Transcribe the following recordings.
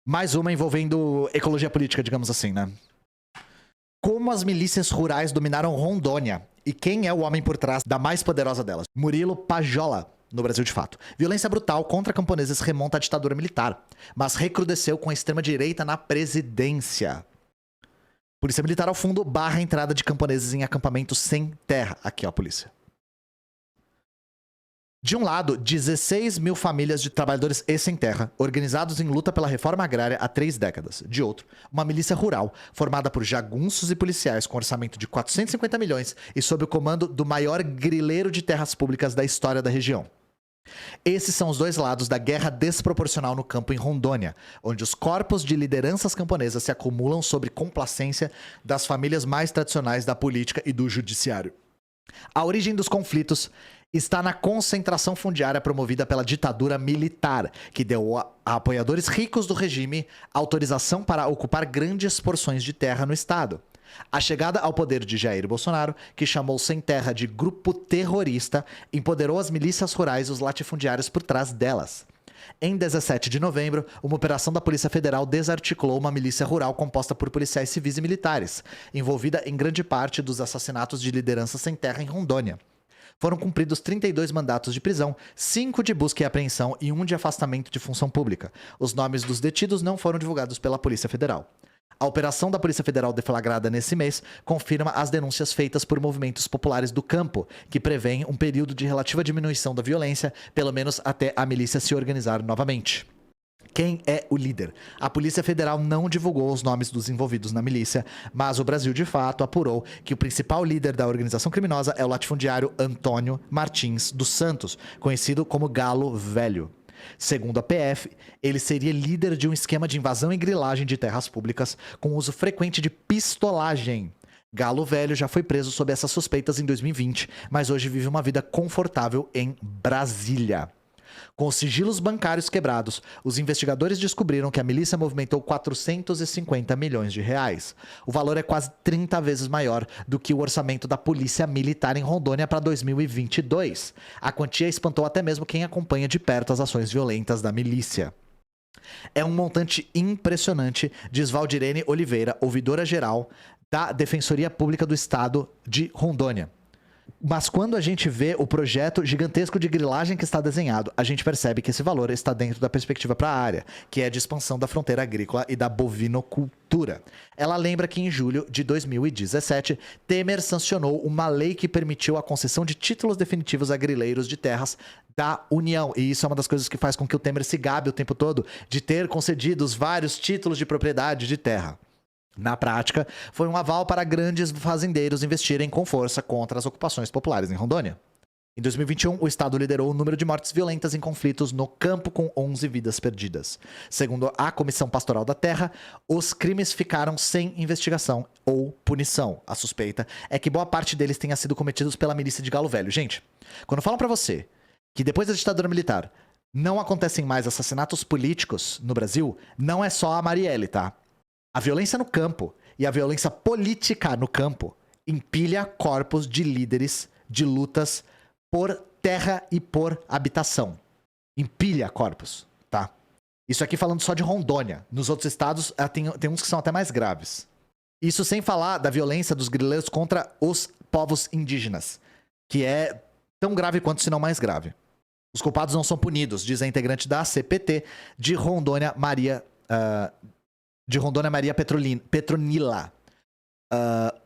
Mais uma envolvendo ecologia política, digamos assim, né? Como as milícias rurais dominaram Rondônia e quem é o homem por trás da mais poderosa delas? Murilo Pajola, no Brasil de fato. Violência brutal contra camponeses remonta à ditadura militar, mas recrudesceu com a extrema-direita na presidência. Polícia Militar ao fundo barra a entrada de camponeses em acampamentos sem terra. Aqui, ó, a polícia. De um lado, 16 mil famílias de trabalhadores e sem terra, organizados em luta pela reforma agrária há 3 décadas. De outro, uma milícia rural, formada por jagunços e policiais com orçamento de 450 milhões e sob o comando do maior grileiro de terras públicas da história da região. Esses são os dois lados da guerra desproporcional no campo em Rondônia, onde os corpos de lideranças camponesas se acumulam sobre complacência das famílias mais tradicionais da política e do judiciário. A origem dos conflitos está na concentração fundiária promovida pela ditadura militar, que deu a apoiadores ricos do regime autorização para ocupar grandes porções de terra no estado. A chegada ao poder de Jair Bolsonaro, que chamou Sem Terra de grupo terrorista, empoderou as milícias rurais e os latifundiários por trás delas. Em 17 de novembro, uma operação da Polícia Federal desarticulou uma milícia rural composta por policiais civis e militares, envolvida em grande parte dos assassinatos de lideranças sem terra em Rondônia. Foram cumpridos 32 mandatos de prisão, 5 de busca e apreensão e 1 de afastamento de função pública. Os nomes dos detidos não foram divulgados pela Polícia Federal. A operação da Polícia Federal deflagrada nesse mês confirma as denúncias feitas por movimentos populares do campo, que prevêem um período de relativa diminuição da violência, pelo menos até a milícia se organizar novamente. Quem é o líder? A Polícia Federal não divulgou os nomes dos envolvidos na milícia, mas o Brasil de fato apurou que o principal líder da organização criminosa é o latifundiário Antônio Martins dos Santos, conhecido como Galo Velho. Segundo a PF, ele seria líder de um esquema de invasão e grilagem de terras públicas com uso frequente de pistolagem. Galo Velho já foi preso sob essas suspeitas em 2020, mas hoje vive uma vida confortável em Brasília. Com os sigilos bancários quebrados, os investigadores descobriram que a milícia movimentou 450 milhões de reais. O valor é quase 30 vezes maior do que o orçamento da Polícia Militar em Rondônia para 2022. A quantia espantou até mesmo quem acompanha de perto as ações violentas da milícia. É um montante impressionante, diz Valdirene Oliveira, ouvidora-geral da Defensoria Pública do Estado de Rondônia. Mas quando a gente vê o projeto gigantesco de grilagem que está desenhado, a gente percebe que esse valor está dentro da perspectiva para a área, que é de expansão da fronteira agrícola e da bovinocultura. Ela lembra que em julho de 2017, Temer sancionou uma lei que permitiu a concessão de títulos definitivos a grileiros de terras da União. E isso é uma das coisas que faz com que o Temer se gabe o tempo todo de ter concedido vários títulos de propriedade de terra. Na prática, foi um aval para grandes fazendeiros investirem com força contra as ocupações populares em Rondônia. Em 2021, o estado liderou o número de mortes violentas em conflitos no campo, com 11 vidas perdidas. Segundo a Comissão Pastoral da Terra, os crimes ficaram sem investigação ou punição. A suspeita é que boa parte deles tenha sido cometidos pela milícia de Galo Velho. Gente, quando falam pra você que depois da ditadura militar não acontecem mais assassinatos políticos no Brasil, não é só a Marielle, tá? A violência no campo e a violência política no campo empilha corpos de líderes de lutas por terra e por habitação. Empilha corpos, tá? Isso aqui falando só de Rondônia. Nos outros estados tem uns que são até mais graves. Isso sem falar da violência dos grileiros contra os povos indígenas, que é tão grave quanto, se não mais grave. Os culpados não são punidos, diz a integrante da CPT de Rondônia, Maria Petronila.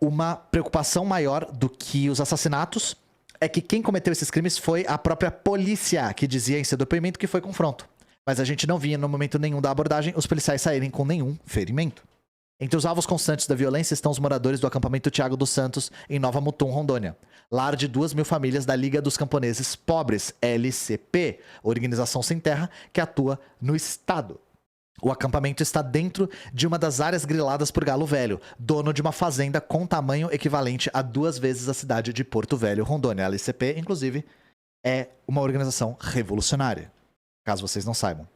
Uma preocupação maior do que os assassinatos é que quem cometeu esses crimes foi a própria polícia, que dizia em seu depoimento que foi confronto. Mas a gente não via no momento nenhum da abordagem os policiais saírem com nenhum ferimento. Entre os alvos constantes da violência estão os moradores do acampamento Tiago dos Santos, em Nova Mutum, Rondônia. Lar de 2 mil famílias da Liga dos Camponeses Pobres, LCP, organização sem terra que atua no estado. O acampamento está dentro de uma das áreas griladas por Galo Velho, dono de uma fazenda com tamanho equivalente a 2 vezes a cidade de Porto Velho, Rondônia. A LCP, inclusive, é uma organização revolucionária, caso vocês não saibam.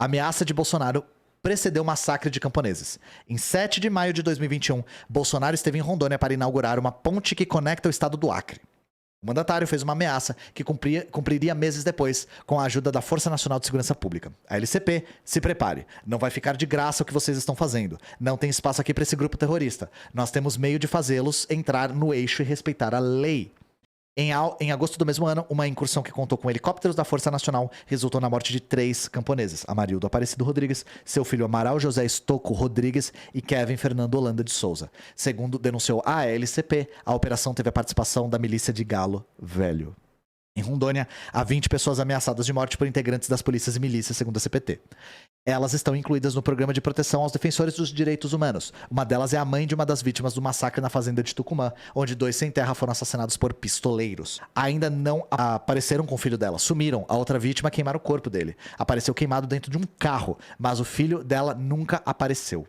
A ameaça de Bolsonaro precedeu o massacre de camponeses. Em 7 de maio de 2021, Bolsonaro esteve em Rondônia para inaugurar uma ponte que conecta o estado do Acre. O mandatário fez uma ameaça que cumpriria meses depois, com a ajuda da Força Nacional de Segurança Pública. A LCP, se prepare. Não vai ficar de graça o que vocês estão fazendo. Não tem espaço aqui para esse grupo terrorista. Nós temos meio de fazê-los entrar no eixo e respeitar a lei. Em agosto do mesmo ano, uma incursão que contou com helicópteros da Força Nacional resultou na morte de 3 camponeses. Amarildo Aparecido Rodrigues, seu filho Amaral José Estocco Rodrigues e Kevin Fernando Holanda de Souza. Segundo denunciou a LCP, a operação teve a participação da milícia de Galo Velho. Em Rondônia, há 20 pessoas ameaçadas de morte por integrantes das polícias e milícias, segundo a CPT. Elas estão incluídas no programa de proteção aos defensores dos direitos humanos. Uma delas é a mãe de uma das vítimas do massacre na fazenda de Tucumã, onde 2 sem terra foram assassinados por pistoleiros. Ainda não apareceram com o filho dela, sumiram. A outra vítima queimaram o corpo dele. Apareceu queimado dentro de um carro, mas o filho dela nunca apareceu.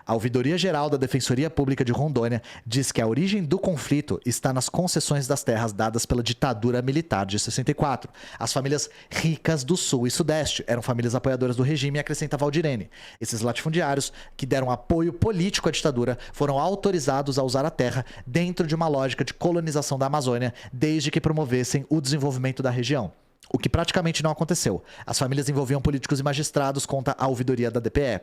A Ouvidoria Geral da Defensoria Pública de Rondônia diz que a origem do conflito está nas concessões das terras dadas pela ditadura militar de 64. As famílias ricas do Sul e Sudeste eram famílias apoiadoras do regime, acrescenta Valdirene. Esses latifundiários, que deram apoio político à ditadura, foram autorizados a usar a terra dentro de uma lógica de colonização da Amazônia, desde que promovessem o desenvolvimento da região. O que praticamente não aconteceu. As famílias envolviam políticos e magistrados, conta a ouvidoria da DPE.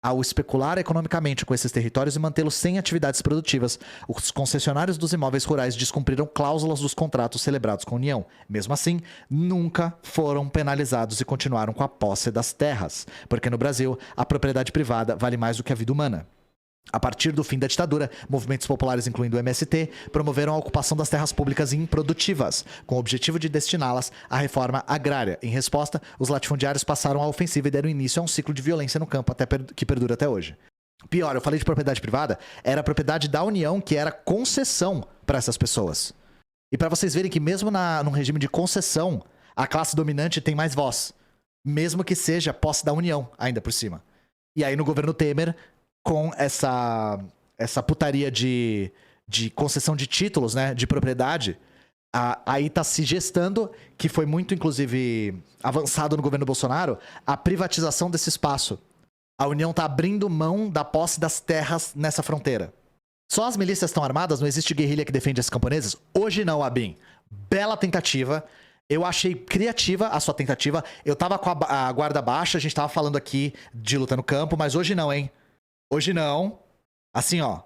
Ao especular economicamente com esses territórios e mantê-los sem atividades produtivas, os concessionários dos imóveis rurais descumpriram cláusulas dos contratos celebrados com a União. Mesmo assim, nunca foram penalizados e continuaram com a posse das terras, porque no Brasil, a propriedade privada vale mais do que a vida humana. A partir do fim da ditadura, movimentos populares, incluindo o MST, promoveram a ocupação das terras públicas improdutivas, com o objetivo de destiná-las à reforma agrária. Em resposta, os latifundiários passaram à ofensiva e deram início a um ciclo de violência no campo que perdura até hoje. Pior, eu falei de propriedade privada, era a propriedade da União que era concessão para essas pessoas. E para vocês verem que mesmo num regime de concessão, a classe dominante tem mais voz, mesmo que seja posse da União, ainda por cima. E aí no governo Temer, com essa putaria de concessão de títulos, né, de propriedade, aí tá se gestando, que foi muito, inclusive, avançado no governo Bolsonaro, a privatização desse espaço. A União tá abrindo mão da posse das terras nessa fronteira. Só as milícias estão armadas? Não existe guerrilha que defende esses camponeses? Hoje não, Abin. Bela tentativa. Eu achei criativa a sua tentativa. Eu tava com a guarda baixa, a gente tava falando aqui de luta no campo, mas hoje não, hein? Hoje não. Assim, ó.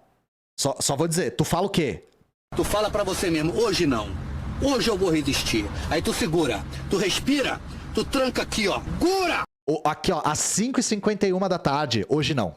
Só vou dizer, tu fala o quê? Tu fala pra você mesmo, hoje não. Hoje eu vou resistir. Aí tu segura, tu respira, tu tranca aqui, ó. Gura! Aqui, ó, às 5h51 da tarde. Hoje não.